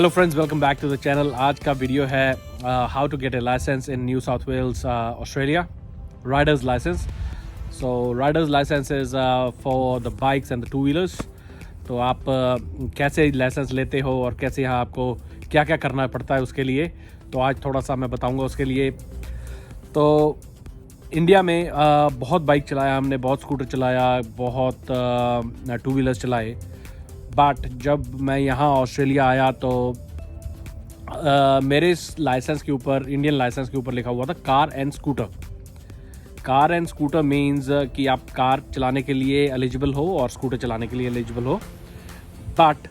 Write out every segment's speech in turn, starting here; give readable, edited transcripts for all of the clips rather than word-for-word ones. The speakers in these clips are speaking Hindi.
Hello friends, welcome back to the channel. आज का वीडियो है how to get a licence in New South Wales Australia, riders licence. So riders licence is for the bikes and the two wheelers. तो आप कैसे लाइसेंस लेते हो और कैसे यहाँ आपको क्या क्या करना पड़ता है उसके लिए, तो आज थोड़ा सा मैं बताऊँगा उसके लिए। तो इंडिया में बहुत बाइक चलाया हमने, बहुत स्कूटर चलाया, बहुत टू व्हीलर्स चलाए। बट जब मैं यहाँ ऑस्ट्रेलिया आया तो मेरे लाइसेंस के ऊपर, इंडियन लाइसेंस के ऊपर लिखा हुआ था car and scooter. Car and scooter means कि आप कार चलाने के लिए एलिजिबल हो और स्कूटर चलाने के लिए एलिजिबल हो। बट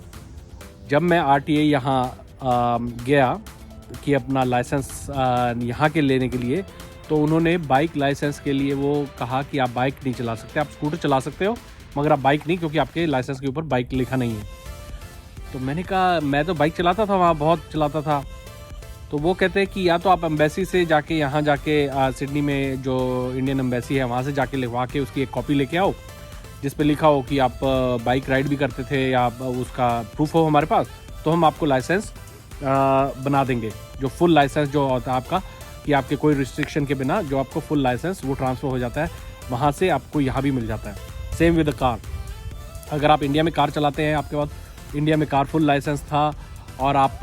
जब मैं RTA यहाँ गया कि अपना लाइसेंस यहाँ के लेने के लिए, तो उन्होंने बाइक लाइसेंस के लिए वो कहा कि आप बाइक नहीं चला सकते, आप स्कूटर चला सकते हो मगर आप बाइक नहीं, क्योंकि आपके लाइसेंस के ऊपर बाइक लिखा नहीं है। तो मैंने कहा मैं तो बाइक चलाता था, वहाँ बहुत चलाता था। तो वो कहते हैं कि या तो आप एम्बेसी से जाके, यहाँ जाके सिडनी में जो इंडियन एम्बेसी है वहाँ से जाके लिखवा के उसकी एक कॉपी लेके आओ जिस पे लिखा हो कि आप बाइक राइड भी करते थे या उसका प्रूफ हो हमारे पास, तो हम आपको लाइसेंस बना देंगे। जो फुल लाइसेंस जो होता है आपका, कि आपके कोई रिस्ट्रिक्शन के बिना जो आपको फुल लाइसेंस वो ट्रांसफ़र हो जाता है, वहाँ से आपको यहाँ भी मिल जाता है। Same with the car. अगर आप इंडिया में कार चलाते हैं, आपके पास इंडिया में कार फुल लाइसेंस था और आप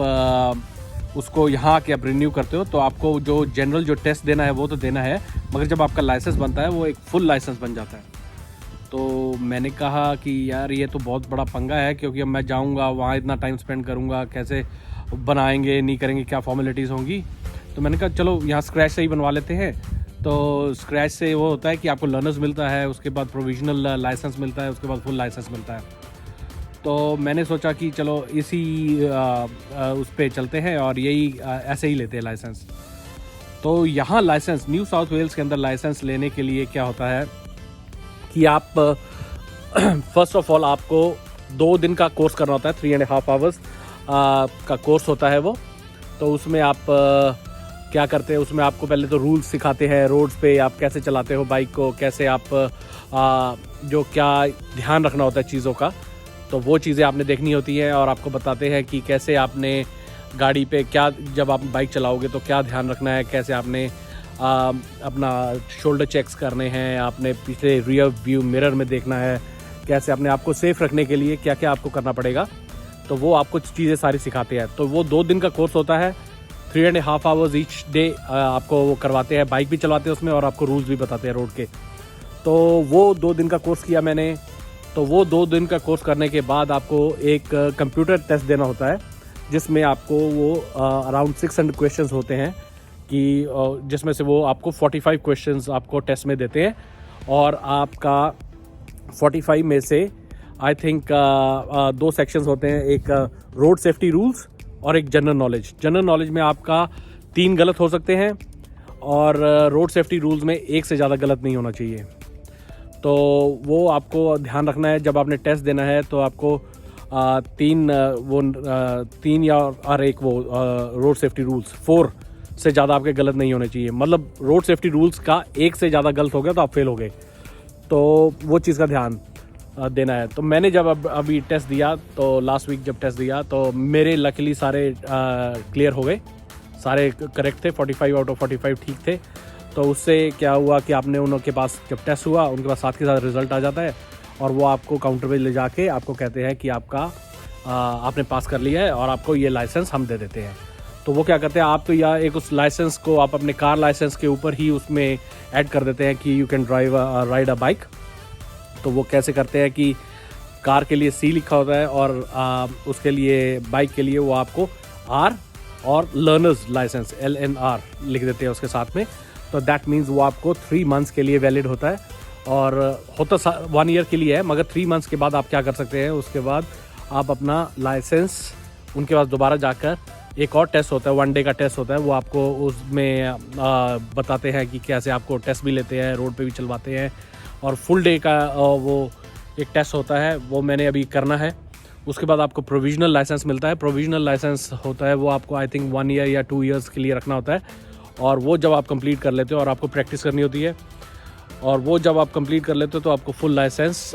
उसको यहाँ आके आप रिन्यू करते हो, तो आपको जो जनरल जो टेस्ट देना है वो तो देना है, मगर जब आपका लाइसेंस बनता है वो एक फुल लाइसेंस बन जाता है। तो मैंने कहा कि यार ये तो बहुत बड़ा पंगा है, क्योंकि अब मैं जाऊँगा वहाँ, इतना टाइम स्पेंड करूँगा, कैसे बनाएंगे, नहीं करेंगे, क्या फॉर्मेलिटीज़ होंगी। तो मैंने कहा चलो यहाँ स्क्रैच से ही बनवा लेते हैं। तो स्क्रैच से वो होता है कि आपको लर्नर्स मिलता है, उसके बाद प्रोविजनल लाइसेंस मिलता है, उसके बाद फुल लाइसेंस मिलता है। तो मैंने सोचा कि चलो इसी उस पे चलते हैं और यही ऐसे ही लेते हैं लाइसेंस। तो यहाँ लाइसेंस न्यू साउथ वेल्स के अंदर लाइसेंस लेने के लिए क्या होता है कि आप फर्स्ट ऑफ ऑल आपको 2 दिन का कोर्स करना होता है, 3.5 आवर्स का कोर्स होता है वो। तो उसमें आप क्या करते हैं, उसमें आपको पहले तो रूल्स सिखाते हैं, रोड्स पे आप कैसे चलाते हो बाइक को, कैसे आप जो क्या ध्यान रखना होता है चीज़ों का, तो वो चीज़ें आपने देखनी होती हैं। और आपको बताते हैं कि कैसे आपने गाड़ी पे क्या, जब आप बाइक चलाओगे तो क्या ध्यान रखना है, कैसे आपने अपना शोल्डर चेक्स करने हैं, आपने पीछे रियर व्यू मिरर में देखना है, कैसे अपने आप को सेफ रखने के लिए क्या क्या आपको करना पड़ेगा। तो वो आपको चीज़ें सारी सिखाते हैं। तो वो 2 दिन का कोर्स होता है, 3.5 आवर्स ईच डे आपको वो करवाते हैं, बाइक भी चलाते हैं उसमें और आपको रूल्स भी बताते हैं रोड के। तो वो 2 दिन का कोर्स किया मैंने। तो वो 2 दिन का कोर्स करने के बाद आपको एक कंप्यूटर टेस्ट देना होता है, जिसमें आपको वो अराउंड 600 क्वेश्चंस होते हैं, कि जिसमें से वो आपको 45 क्वेश्चंस आपको टेस्ट में देते हैं। और आपका 45 में से आई थिंक 2 सेक्शंस होते हैं, एक रोड सेफ्टी रूल्स और एक जनरल नॉलेज। जनरल नॉलेज में आपका 3 गलत हो सकते हैं और रोड सेफ्टी रूल्स में 1 से ज़्यादा गलत नहीं होना चाहिए। तो वो आपको ध्यान रखना है। जब आपने टेस्ट देना है तो आपको 3 या और एक वो रोड सेफ्टी रूल्स, 4 से ज़्यादा आपके गलत नहीं होने चाहिए। मतलब रोड सेफ्टी रूल्स का 1 से ज़्यादा गलत हो गया तो आप फेल हो गए। तो वो चीज़ का ध्यान देना है। तो मैंने जब अभी टेस्ट दिया, तो लास्ट वीक जब टेस्ट दिया, तो मेरे लकीली सारे क्लियर हो गए, सारे करेक्ट थे, 45 आउट ऑफ 45 ठीक थे। तो उससे क्या हुआ कि आपने उनके पास जब टेस्ट हुआ, उनके पास साथ के साथ रिज़ल्ट आ जाता है और वो आपको काउंटर पे ले जाके आपको कहते हैं कि आपका आपने पास कर लिया है और आपको ये लाइसेंस हम दे देते हैं। तो वो क्या करते हैं, आप तो या एक उस लाइसेंस को आप अपने कार लाइसेंस के ऊपर ही उसमें ऐड कर देते हैं कि you can ride a bike. तो वो कैसे करते हैं कि कार के लिए C लिखा होता है और उसके लिए बाइक के लिए वो आपको R और लर्नर्स लाइसेंस LNR लिख देते हैं उसके साथ में। तो दैट मीन्स वो आपको 3 मंथ्स के लिए वैलिड होता है, और होता 1 ईयर के लिए है, मगर 3 मंथ्स के बाद आप क्या कर सकते हैं, उसके बाद आप अपना लाइसेंस उनके पास दोबारा जाकर, एक और टेस्ट होता है, 1 डे का टेस्ट होता है, वो आपको उसमें बताते हैं कि कैसे आपको टेस्ट भी लेते हैं, रोड पे भी चलवाते हैं। और फुल डे का वो एक टेस्ट होता है, वो मैंने अभी करना है। उसके बाद आपको प्रोविजनल लाइसेंस मिलता है। प्रोविजनल लाइसेंस होता है वो आपको आई थिंक 1 ईयर या 2 ईयर्स के लिए रखना होता है, और वो जब आप कंप्लीट कर लेते हो और आपको प्रैक्टिस करनी होती है, और वो जब आप कंप्लीट कर लेते हो तो आपको full licence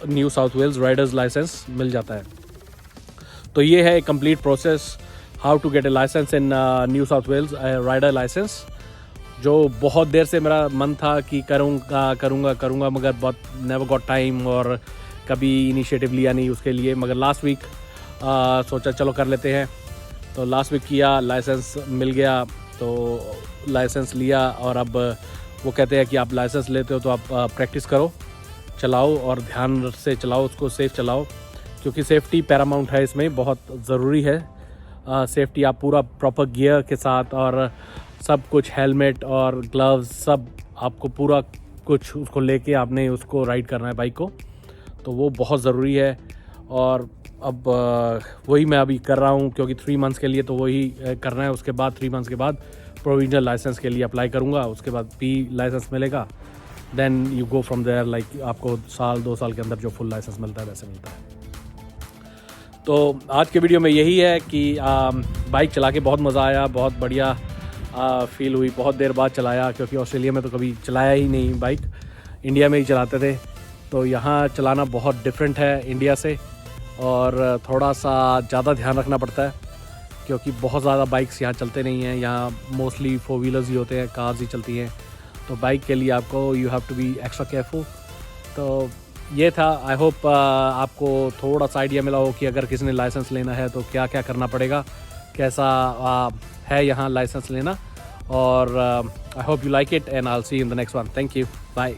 New South Wales riders licence मिल जाता है। तो ये है complete process how to get a licence in New South Wales, rider licence, जो बहुत देर से मेरा मन था कि करूँगा मगर बहुत नेवर गॉट टाइम और कभी इनिशिएटिव लिया नहीं उसके लिए। मगर लास्ट वीक सोचा चलो कर लेते हैं, तो लास्ट वीक किया, लाइसेंस मिल गया, तो लाइसेंस लिया। और अब वो कहते हैं कि आप लाइसेंस लेते हो तो आप प्रैक्टिस करो, चलाओ और ध्यान से चलाओ, उसको सेफ़ चलाओ, क्योंकि सेफ्टी पैरामाउंट है, इसमें बहुत ज़रूरी है सेफ्टी। आप पूरा प्रॉपर गियर के साथ और सब कुछ, हेलमेट और ग्लव्स सब, आपको पूरा कुछ उसको लेके आपने उसको राइड करना है बाइक को, तो वो बहुत ज़रूरी है। और अब वही मैं अभी कर रहा हूँ, क्योंकि 3 मंथ्स के लिए तो वही करना है। उसके बाद 3 मंथ्स के बाद प्रोविजनल लाइसेंस के लिए अप्लाई करूँगा, उसके बाद पी लाइसेंस मिलेगा, then you go from there, like आपको 1-2 साल के अंदर जो फुल लाइसेंस मिलता है वैसे मिलता है। तो आज के वीडियो में यही है कि बाइक चला के बहुत मज़ा आया, बहुत बढ़िया फील हुई, बहुत देर बाद चलाया, क्योंकि ऑस्ट्रेलिया में तो कभी चलाया ही नहीं बाइक, इंडिया में ही चलाते थे। तो यहाँ चलाना बहुत डिफरेंट है इंडिया से, और थोड़ा सा ज़्यादा ध्यान रखना पड़ता है, क्योंकि बहुत ज़्यादा बाइक्स यहाँ चलते नहीं हैं, यहाँ मोस्टली 4 व्हीलर्स ही होते हैं, कार्स ही चलती हैं। तो बाइक के लिए आपको you have to be extra careful. तो ये था, आई होप आपको थोड़ा सा आइडिया मिला हो कि अगर किसी ने लाइसेंस लेना है तो क्या क्या करना पड़ेगा, कैसा है यहाँ लाइसेंस लेना। और I hope you like it and I will see you in the next one. Thank you, bye.